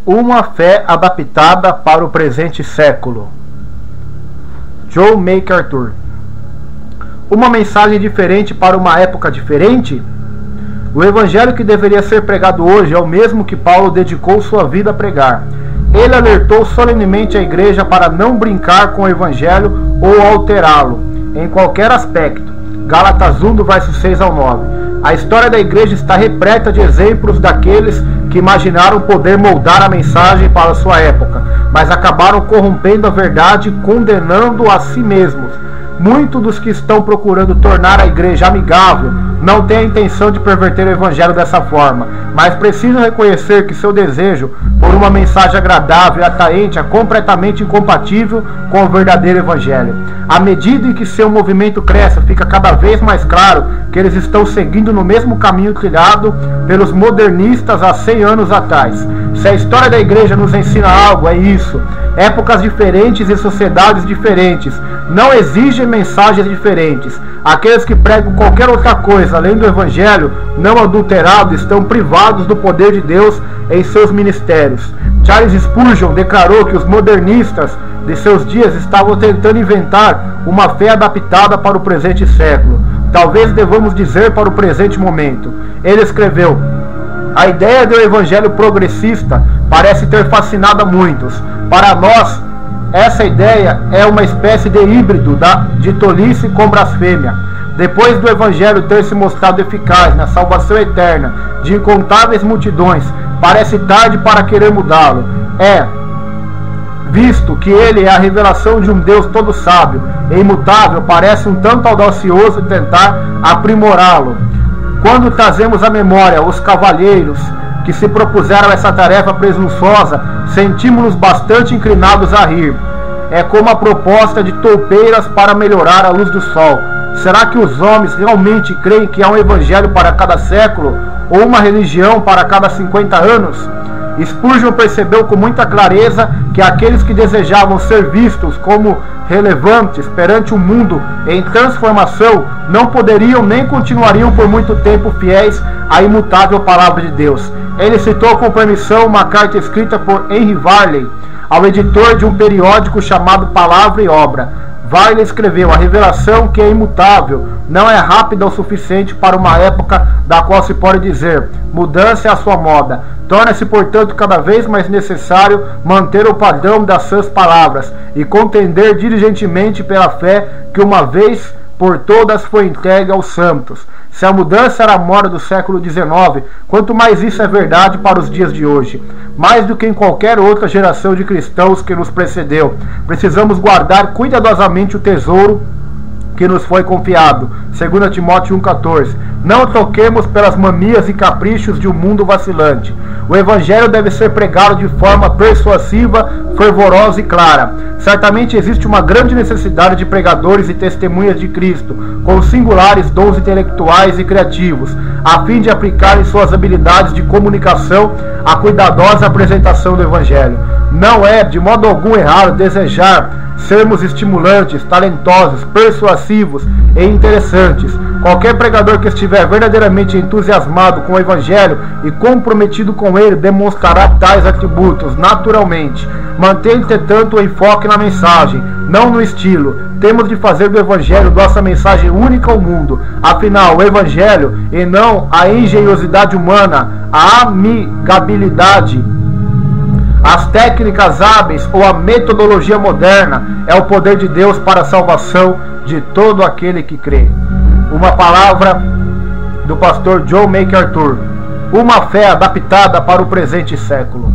Uma fé adaptada para o presente século. John MacArthur. Uma mensagem diferente para uma época diferente? O evangelho que deveria ser pregado hoje é o mesmo que Paulo dedicou sua vida a pregar. Ele alertou solenemente a igreja para não brincar com o evangelho ou alterá-lo em qualquer aspecto. Gálatas 1, do verso 6 ao 9. A história da igreja está repleta de exemplos daqueles que imaginaram poder moldar a mensagem para a sua época, mas acabaram corrompendo a verdade e condenando a si mesmos. Muitos dos que estão procurando tornar a igreja amigável não têm a intenção de perverter o evangelho dessa forma, mas precisam reconhecer que seu desejo por uma mensagem agradável e atraente é completamente incompatível com o verdadeiro evangelho. À medida em que seu movimento cresce, fica cada vez mais claro que eles estão seguindo no mesmo caminho trilhado pelos modernistas há 100 anos atrás. Se a história da igreja nos ensina algo, é isso. Épocas diferentes e sociedades diferentes não exigem mensagens diferentes. Aqueles que pregam qualquer outra coisa além do evangelho não adulterado estão privados do poder de Deus em seus ministérios. Charles Spurgeon declarou que os modernistas de seus dias estavam tentando inventar uma fé adaptada para o presente século. Talvez devamos dizer para o presente momento. Ele escreveu: a ideia do evangelho progressista parece ter fascinado a muitos. Para nós, essa ideia é uma espécie de híbrido de tolice com blasfêmia. Depois do evangelho ter se mostrado eficaz na salvação eterna de incontáveis multidões, parece tarde para querer mudá-lo. Visto que ele é a revelação de um Deus todo sábio e imutável, parece um tanto audacioso tentar aprimorá-lo. Quando trazemos à memória os cavalheiros que se propuseram essa tarefa presunçosa, sentimos-nos bastante inclinados a rir. É como a proposta de toupeiras para melhorar a luz do sol. Será que os homens realmente creem que há um evangelho para cada século ou uma religião para cada 50 anos? Spurgeon percebeu com muita clareza que aqueles que desejavam ser vistos como relevantes perante um mundo em transformação não poderiam nem continuariam por muito tempo fiéis à imutável palavra de Deus. Ele citou com permissão uma carta escrita por Henry Varley ao editor de um periódico chamado Palavra e Obra. Varley escreveu: a revelação, que é imutável, não é rápida o suficiente para uma época da qual se pode dizer mudança é a sua moda. Torna-se, portanto, cada vez mais necessário manter o padrão das suas palavras e contender diligentemente pela fé que uma vez por todas foi entregue aos santos. Se a mudança era a moda do século XIX, quanto mais isso é verdade para os dias de hoje. Mais do que em qualquer outra geração de cristãos que nos precedeu, precisamos guardar cuidadosamente o tesouro que nos foi confiado. 2 Timóteo 1,14. Não toquemos pelas manias e caprichos de um mundo vacilante. O evangelho deve ser pregado de forma persuasiva, fervorosa e clara. Certamente existe uma grande necessidade de pregadores e testemunhas de Cristo, com singulares dons intelectuais e criativos, a fim de aplicarem suas habilidades de comunicação à cuidadosa apresentação do evangelho. Não é de modo algum errado desejar sermos estimulantes, talentosos, persuasivos e interessantes. Qualquer pregador que estiver verdadeiramente entusiasmado com o evangelho e comprometido com ele demonstrará tais atributos naturalmente. Mantenha, entretanto, o enfoque na mensagem, não no estilo. Temos de fazer do evangelho nossa mensagem única ao mundo. Afinal, o evangelho, e não a engenhosidade humana, a amigabilidade, as técnicas hábeis ou a metodologia moderna, é o poder de Deus para a salvação de todo aquele que crê. Uma palavra do pastor John MacArthur. Uma fé adaptada para o presente século.